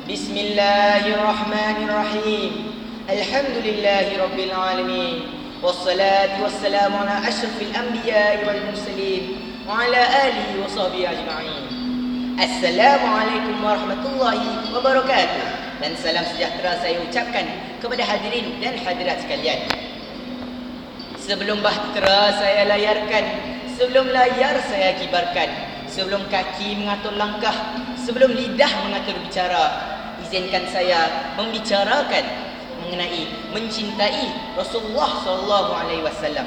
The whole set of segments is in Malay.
Bismillahirrahmanirrahim. Alhamdulillahi alamin. Wassalatu wassalamu ala asyrafil anbiya'i wal mursalin wa ala alihi wa sahbihi ajma'in. Assalamualaikum warahmatullahi wabarakatuh. Dan salam sejahtera saya ucapkan kepada hadirin dan hadirat sekalian. Sebelum bahtera saya layarkan, sebelum layar saya kibarkan, sebelum kaki mengatur langkah, sebelum lidah mengatur bicara, izinkan saya membicarakan mengenai mencintai Rasulullah sallallahu alaihi wasallam.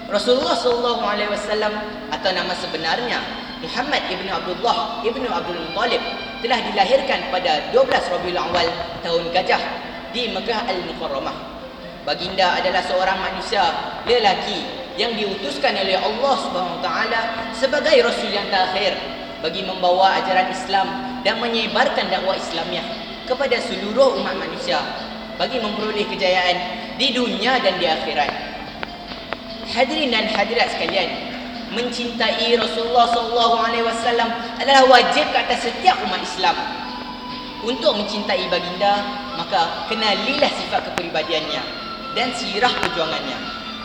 Rasulullah sallallahu alaihi wasallam atau nama sebenarnya Muhammad ibnu Abdullah ibnu Abdul Muttalib telah dilahirkan pada 12 Rabiul Awal tahun Gajah di Mekah Al-Mukarramah. Baginda adalah seorang manusia lelaki yang diutuskan oleh Allah Subhanahu wa taala sebagai rasul yang terakhir bagi membawa ajaran Islam dan menyebarkan dakwah Islamiah kepada seluruh umat manusia bagi memperoleh kejayaan di dunia dan di akhirat. Hadirin dan hadirat sekalian, mencintai Rasulullah SAW adalah wajib ke atas setiap umat Islam. Untuk mencintai baginda, maka kenalilah sifat kepribadiannya dan sirah perjuangannya.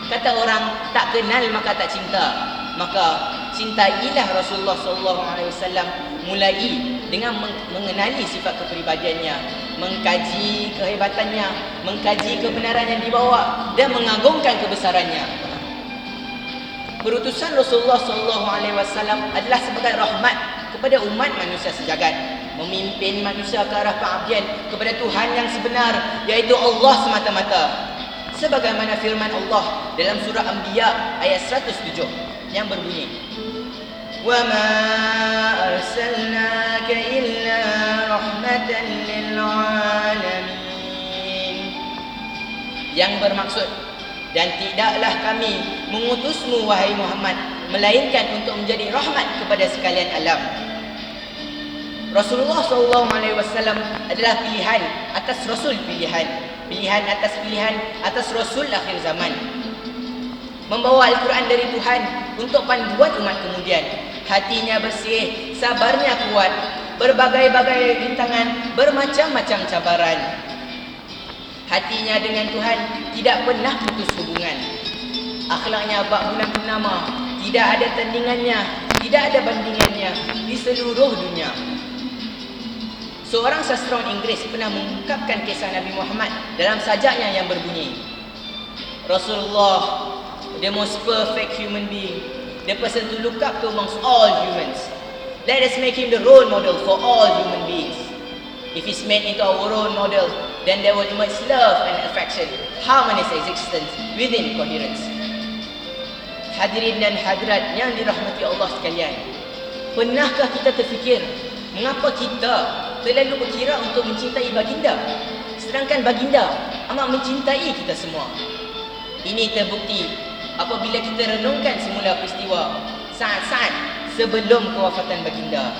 Kata orang, tak kenal maka tak cinta. Maka cintailah Rasulullah SAW mulai dengan mengenali sifat kepribadiannya, mengkaji kehebatannya, mengkaji kebenaran yang dibawa dan mengagungkan kebesarannya. Perutusan Rasulullah SAW adalah sebagai rahmat kepada umat manusia sejagat, memimpin manusia ke arah pengabdian kepada Tuhan yang sebenar, iaitu Allah semata-mata. Sebagaimana firman Allah dalam surah Anbiya ayat 107 yang berbunyi, "Wa ma arsalnaka illa rahmatan lil alamin." Yang bermaksud, dan tidaklah kami mengutusmu wahai Muhammad melainkan untuk menjadi rahmat kepada sekalian alam. Rasulullah SAW adalah pilihan atas Rasul pilihan, pilihan atas pilihan atas Rasul akhir zaman. Membawa Al-Quran dari Tuhan untuk panduan umat kemudian. Hatinya bersih, sabarnya kuat, berbagai-bagai rintangan, bermacam-macam cabaran. Hatinya dengan Tuhan tidak pernah putus hubungan. Akhlaknya bak guna purnama, tidak ada tandingannya, tidak ada bandingannya di seluruh dunia. Seorang sastrawan Inggeris pernah mengungkapkan kisah Nabi Muhammad dalam sajaknya yang berbunyi, Rasulullah, the most perfect human being, the person to look up to amongst all humans. Let us make him the role model for all human beings. If he's made into our role model, then there will emerge love and affection, harmonious existence within coherence. Hadirin dan hadirat yang dirahmati Allah sekalian, pernahkah kita terfikir mengapa kita terlalu berkira untuk mencintai baginda, sedangkan baginda amat mencintai kita semua? Ini terbukti apabila kita renungkan semula peristiwa saat-saat sebelum kewafatan baginda.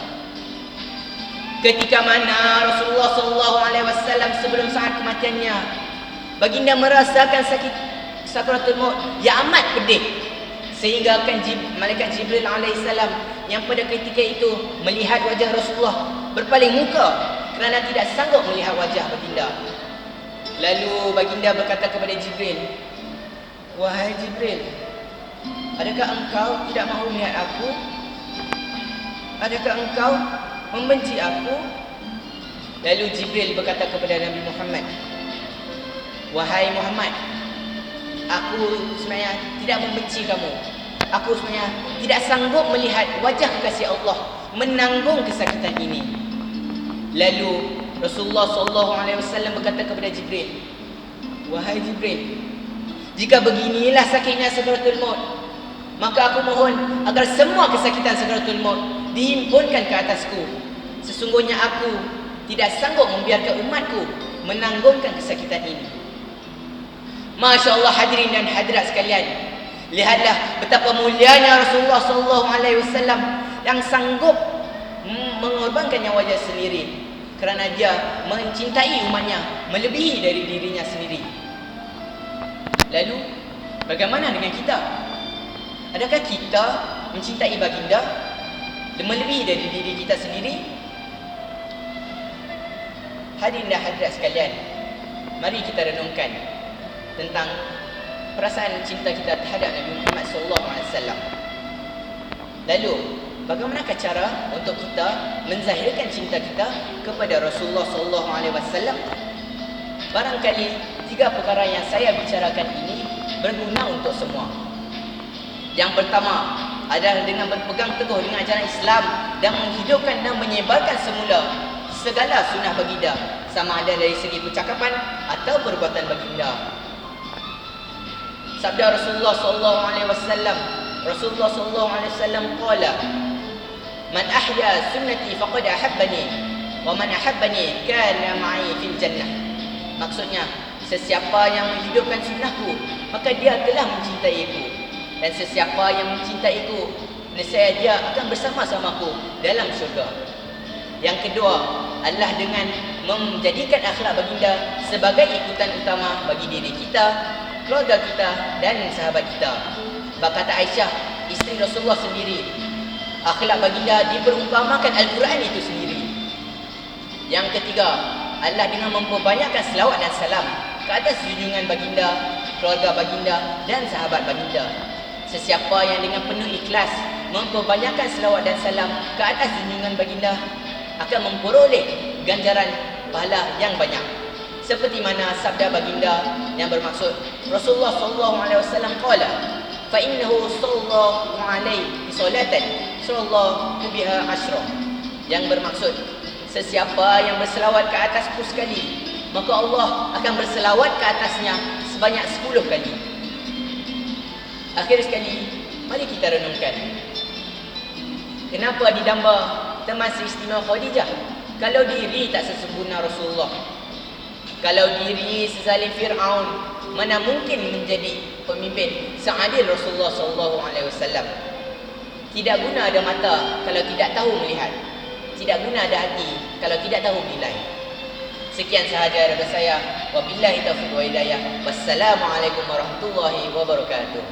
Ketika mana Rasulullah SAW sebelum saat kematiannya, baginda merasakan sakit sakaratul maut yang amat pedih, sehingga malaikat Jibril alaihissalam yang pada ketika itu melihat wajah Rasulullah berpaling muka kerana tidak sanggup melihat wajah baginda. Lalu baginda berkata kepada Jibril, "Wahai Jibril, adakah engkau tidak mahu melihat aku? Adakah engkau membenci aku?" Lalu Jibril berkata kepada Nabi Muhammad, "Wahai Muhammad, aku sebenarnya tidak membenci kamu. Aku sebenarnya tidak sanggup melihat wajah kekasih Allah menanggung kesakitan ini." Lalu Rasulullah SAW berkata kepada Jibril, "Wahai Jibril, jika beginilah sakitnya sakaratul maut, maka aku mohon agar semua kesakitan sakaratul maut dihimpunkan ke atasku. Sesungguhnya aku tidak sanggup membiarkan umatku menanggungkan kesakitan ini." Masya Allah, hadirin dan hadirat sekalian, lihatlah betapa mulianya Rasulullah SAW yang sanggup mengorbankan nyawanya sendiri kerana dia mencintai umatnya melebihi dari dirinya sendiri. Lalu bagaimana dengan kita? Adakah kita mencintai baginda melebihi dari diri kita sendiri? Hadirin dan hadirat sekalian, mari kita renungkan tentang perasaan cinta kita terhadap Nabi Muhammad SAW. Lalu, bagaimana cara untuk kita menzahirkan cinta kita kepada Rasulullah SAW? Barangkali 3 perkara yang saya bicarakan ini berguna untuk semua. Yang pertama adalah dengan berpegang teguh dengan ajaran Islam dan menghidupkan dan menyebarkan semula segala sunnah baginda, sama ada dari segi percakapan atau perbuatan baginda. Sabda Rasulullah SAW, Rasulullah SAW qala, "Man ahya sunnati faqad ahabbani, wa man ahabbani kana ma'i fil jannah." Maksudnya, sesiapa yang menghidupkan sunnahku, maka dia telah mencintaiku, dan sesiapa yang mencintaiku, nescaya dia akan bersama-samaku dalam syurga. Yang kedua adalah dengan menjadikan akhlak baginda sebagai ikutan utama bagi diri kita, keluarga kita dan sahabat kita. Berkata Aisyah, isteri Rasulullah sendiri, akhlak baginda diperumpamakan Al-Quran itu sendiri. Yang ketiga adalah dengan memperbanyakkan selawat dan salam ke atas junjungan baginda, keluarga baginda dan sahabat baginda. Sesiapa yang dengan penuh ikhlas memperbanyakkan selawat dan salam ke atas junjungan baginda akan memperoleh ganjaran pahala yang banyak. Seperti mana sabda baginda yang bermaksud Rasulullah SAW qala, "Fa innahu sallallahu alaihi salatan sallallahu biha asyra." Yang bermaksud, sesiapa yang berselawat ke atasku sekali, maka Allah akan berselawat ke atasnya sebanyak 10 kali. Akhir sekali, mari kita renungkan, kenapa didamba teman seistimewa Khadijah kalau diri tak sesempurna Rasulullah? Kalau diri sezalim Fir'aun, mana mungkin menjadi pemimpin seadil Rasulullah SAW? Tidak guna ada mata kalau tidak tahu melihat, tidak guna ada hati kalau tidak tahu menilai. Sekian sahaja daripada saya. Wabillahi taufiq wa hidayah. Wassalamualaikum warahmatullahi wabarakatuh.